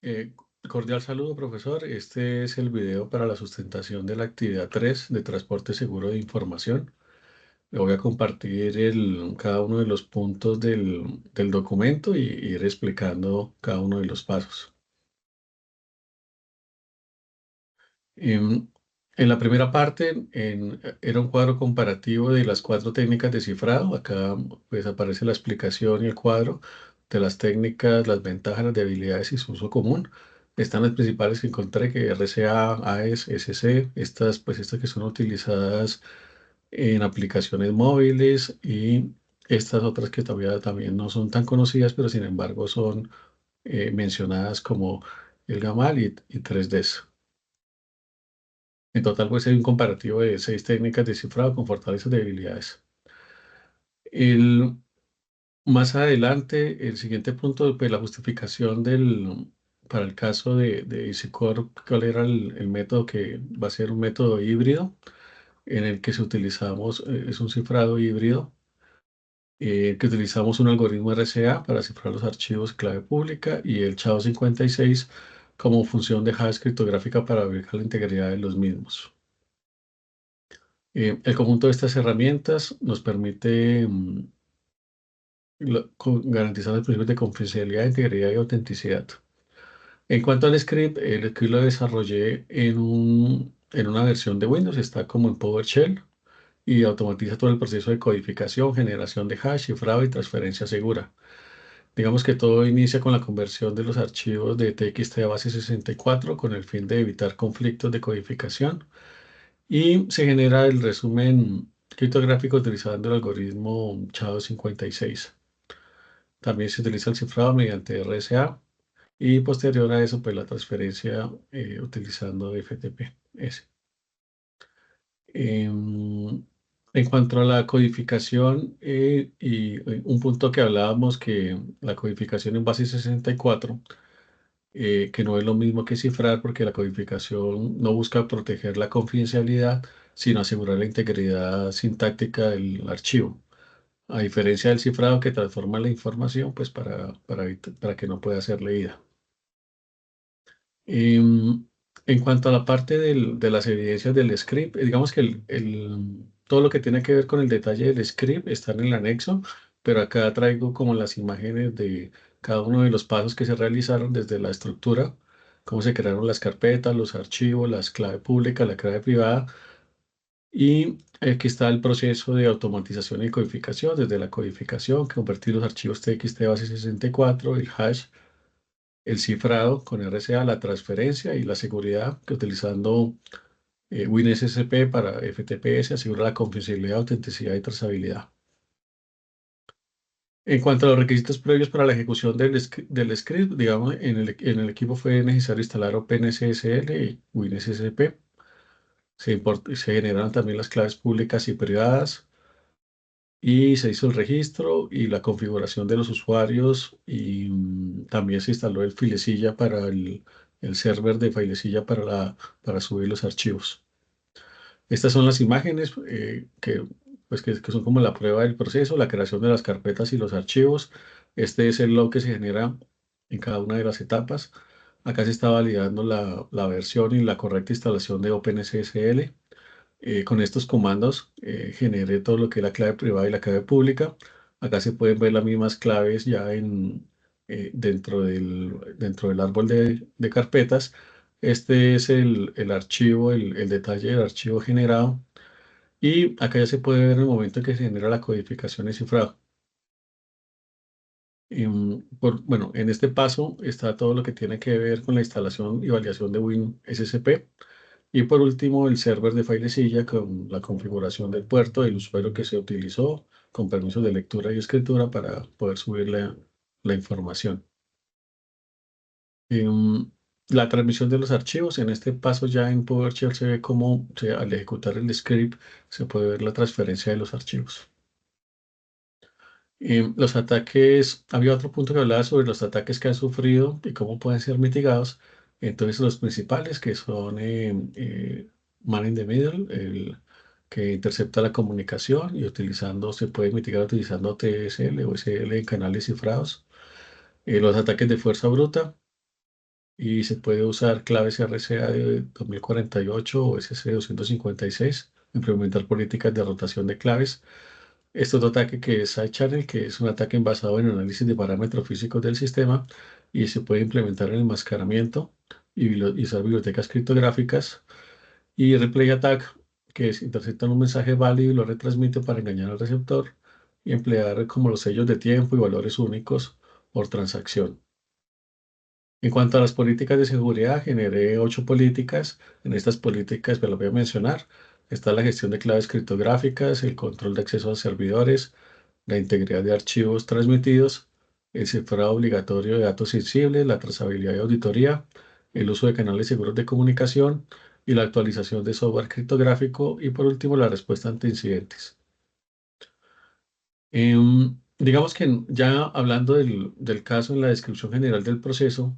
Eh, Cordial saludo, profesor. Este es el video para la sustentación de la actividad 3 de transporte seguro de información. Le voy a compartir cada uno de los puntos del documento y ir explicando cada uno de los pasos. En, en la primera parte era un cuadro comparativo de las cuatro técnicas de cifrado. Acá pues aparece la explicación y el cuadro de las técnicas, las ventajas, las debilidades y su uso común. Están las principales que encontré, que RCA, AES, SC, estas que son utilizadas en aplicaciones móviles y estas otras que todavía también no son tan conocidas, pero sin embargo son mencionadas como el GAMAL y 3Ds. En total, pues hay un comparativo de 6 técnicas de cifrado con fortalezas y debilidades. El, Más adelante, el siguiente punto, pues la justificación para el caso de ICICOR, cuál era el método que va a ser un método híbrido en el que es un cifrado híbrido, que utilizamos un algoritmo RCA para cifrar los archivos clave pública y el SHA-256 como función de hash criptográfica para verificar la integridad de los mismos. El conjunto de estas herramientas nos permite garantizar los principios de confidencialidad, integridad y autenticidad. En cuanto al script, el script lo desarrollé en una versión de Windows, está como en PowerShell y automatiza todo el proceso de codificación, generación de hash, cifrado y transferencia segura. Digamos que todo inicia con la conversión de los archivos de TXT a base 64 con el fin de evitar conflictos de codificación y se genera el resumen criptográfico utilizando el algoritmo SHA-256. También se utiliza el cifrado mediante RSA y posterior a eso, pues la transferencia utilizando FTP-S. Em, en cuanto a la codificación, un punto que hablábamos, que la codificación en base 64, que no es lo mismo que cifrar, porque la codificación no busca proteger la confidencialidad, sino asegurar la integridad sintáctica del archivo. A diferencia del cifrado que transforma la información, pues para que no pueda ser leída. En cuanto a la parte de las evidencias del script, digamos que todo lo que tiene que ver con el detalle del script está en el anexo, pero acá traigo como las imágenes de cada uno de los pasos que se realizaron desde la estructura, cómo se crearon las carpetas, los archivos, las clave pública, la clave privada, y aquí está el proceso de automatización y codificación, desde la codificación, convertir los archivos TXT base 64, el hash, el cifrado con RSA, la transferencia y la seguridad, que utilizando WinSSP para FTPS asegura la confidencialidad, autenticidad y trazabilidad. En cuanto a los requisitos previos para la ejecución del script, digamos, en el equipo fue necesario instalar OpenSSL y WinSSP. Se generaron también las claves públicas y privadas y se hizo el registro y la configuración de los usuarios y también se instaló el filecilla para el server de filecilla para subir los archivos. Estas son las imágenes que son como la prueba del proceso, la creación de las carpetas y los archivos. Este es el log que se genera en cada una de las etapas. Acá se está validando la versión y la correcta instalación de OpenSSL. Con estos comandos generé todo lo que es la clave privada y la clave pública. Acá se pueden ver las mismas claves ya dentro del árbol de carpetas. Este es el archivo, el detalle del archivo generado. Y acá ya se puede ver el momento en que se genera la codificación y cifrado. Bueno, en este paso está todo lo que tiene que ver con la instalación y validación de WinSSP. Y por último, el server de filecilla con la configuración del puerto del usuario que se utilizó, con permisos de lectura y escritura para poder subir la información. Em, la transmisión de los archivos, en este paso ya en PowerShell se ve cómo al ejecutar el script se puede ver la transferencia de los archivos. Los ataques, había otro punto que hablaba sobre los ataques que han sufrido y cómo pueden ser mitigados. Entonces, los principales que son Man in the Middle, el que intercepta la comunicación y se puede mitigar utilizando TSL o SL en canales cifrados. Los ataques de fuerza bruta, y se puede usar claves RCA de 2048 o SC256, implementar políticas de rotación de claves. Este otro ataque que es side channel, que es un ataque basado en análisis de parámetros físicos del sistema y se puede implementar en el enmascaramiento y usar bibliotecas criptográficas. Y replay attack, que es interceptar un mensaje válido y lo retransmite para engañar al receptor y emplear como los sellos de tiempo y valores únicos por transacción. En cuanto a las políticas de seguridad, generé 8 políticas. En estas políticas, me las voy a mencionar. Está la gestión de claves criptográficas, el control de acceso a servidores, la integridad de archivos transmitidos, el cifrado obligatorio de datos sensibles, la trazabilidad y auditoría, el uso de canales seguros de comunicación y la actualización de software criptográfico y por último la respuesta ante incidentes. Digamos que ya hablando del caso en la descripción general del proceso,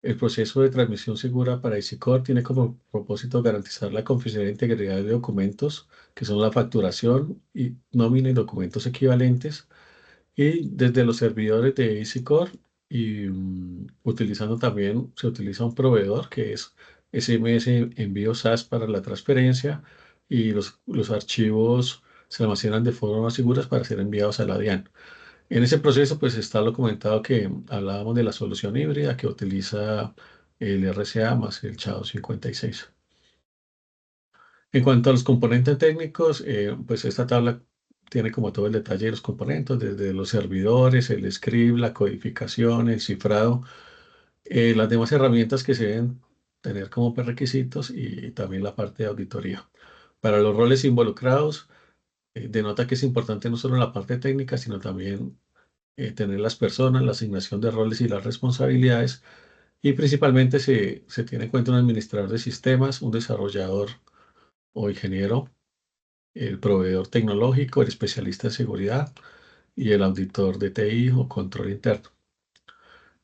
el proceso de transmisión segura para IC tiene como propósito garantizar la confidencialidad e integridad de documentos, que son la facturación y nómina y documentos equivalentes, y desde los servidores de EasyCore y utilizando también, se utiliza un proveedor que es SMS envío SAS para la transferencia y los archivos se almacenan de forma seguras para ser enviados a la DIAN. En ese proceso, pues está lo comentado que hablábamos de la solución híbrida que utiliza el RCA más el SHA-256. En cuanto a los componentes técnicos, pues esta tabla tiene como todo el detalle de los componentes, desde los servidores, el script, la codificación, el cifrado, las demás herramientas que se deben tener como prerequisitos y también la parte de auditoría. Para los roles involucrados, denota que es importante no solo la parte técnica, sino también tener las personas, la asignación de roles y las responsabilidades. Y principalmente se tiene en cuenta un administrador de sistemas, un desarrollador o ingeniero, el proveedor tecnológico, el especialista en seguridad y el auditor de TI o control interno.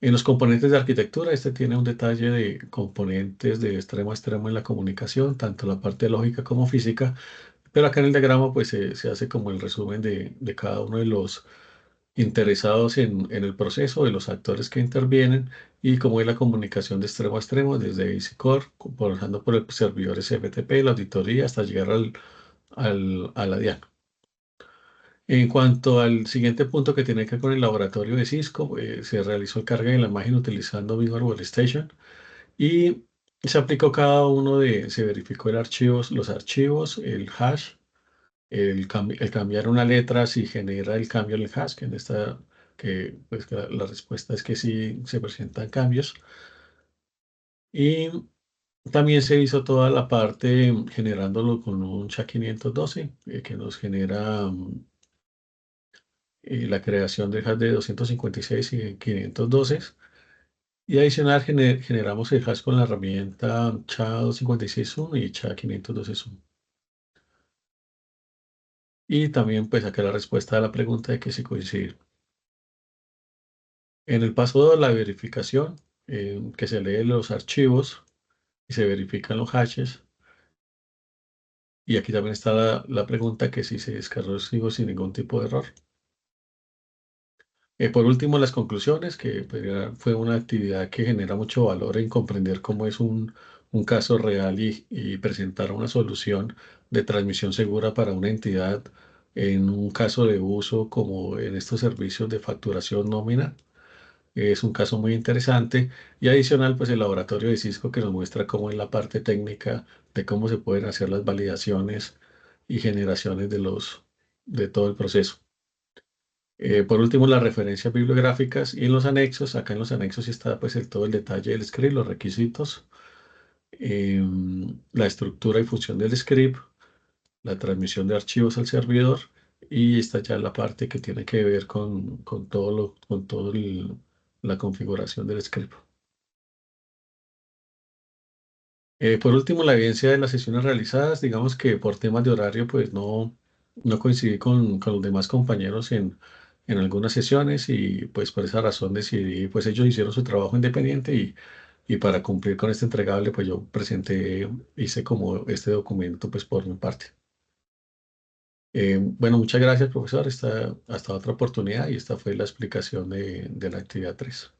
En los componentes de arquitectura, este tiene un detalle de componentes de extremo a extremo en la comunicación, tanto la parte lógica como física, pero acá en el diagrama pues se hace como el resumen de cada uno de los interesados en el proceso, de los actores que intervienen y cómo es la comunicación de extremo a extremo, desde EasyCore, pasando por el servidores FTP, la auditoría, hasta llegar a la DIAN. En cuanto al siguiente punto que tiene que ver con el laboratorio de Cisco, se realizó el carga de la imagen utilizando Visual Workstation y se aplicó se verificó los archivos, el hash, el cambiar una letra si genera el cambio en el hash, que en esta, que pues que la respuesta es que sí se presentan cambios. Y también se hizo toda la parte generándolo con un SHA-512, que nos genera la creación del hash de 256 y 512. Y adicional generamos el hash con la herramienta SHA-256-1 y SHA-512-1. Y también pues acá la respuesta a la pregunta de que si coincide. En el paso 2, la verificación, que se leen los archivos y se verifican los hashes. Y aquí también está la pregunta que si se descargó el archivo sin ningún tipo de error. Por último, las conclusiones, que pues, fue una actividad que genera mucho valor en comprender cómo es un caso real y presentar una solución de transmisión segura para una entidad en un caso de uso como en estos servicios de facturación nómina. Es un caso muy interesante y adicional, pues el laboratorio de Cisco que nos muestra cómo es la parte técnica de cómo se pueden hacer las validaciones y generaciones de todo el proceso. Por último, las referencias bibliográficas y en los anexos. Acá en los anexos está pues todo el detalle del script, los requisitos, la estructura y función del script, la transmisión de archivos al servidor y está ya la parte que tiene que ver con la configuración del script. Por último, la evidencia de las sesiones realizadas, digamos que por temas de horario, pues no coincidí con los demás compañeros en algunas sesiones y pues por esa razón decidí, pues ellos hicieron su trabajo independiente y para cumplir con este entregable, pues yo hice como este documento, pues por mi parte. Bueno, muchas gracias, profesor. Hasta otra oportunidad y esta fue la explicación de la actividad 3.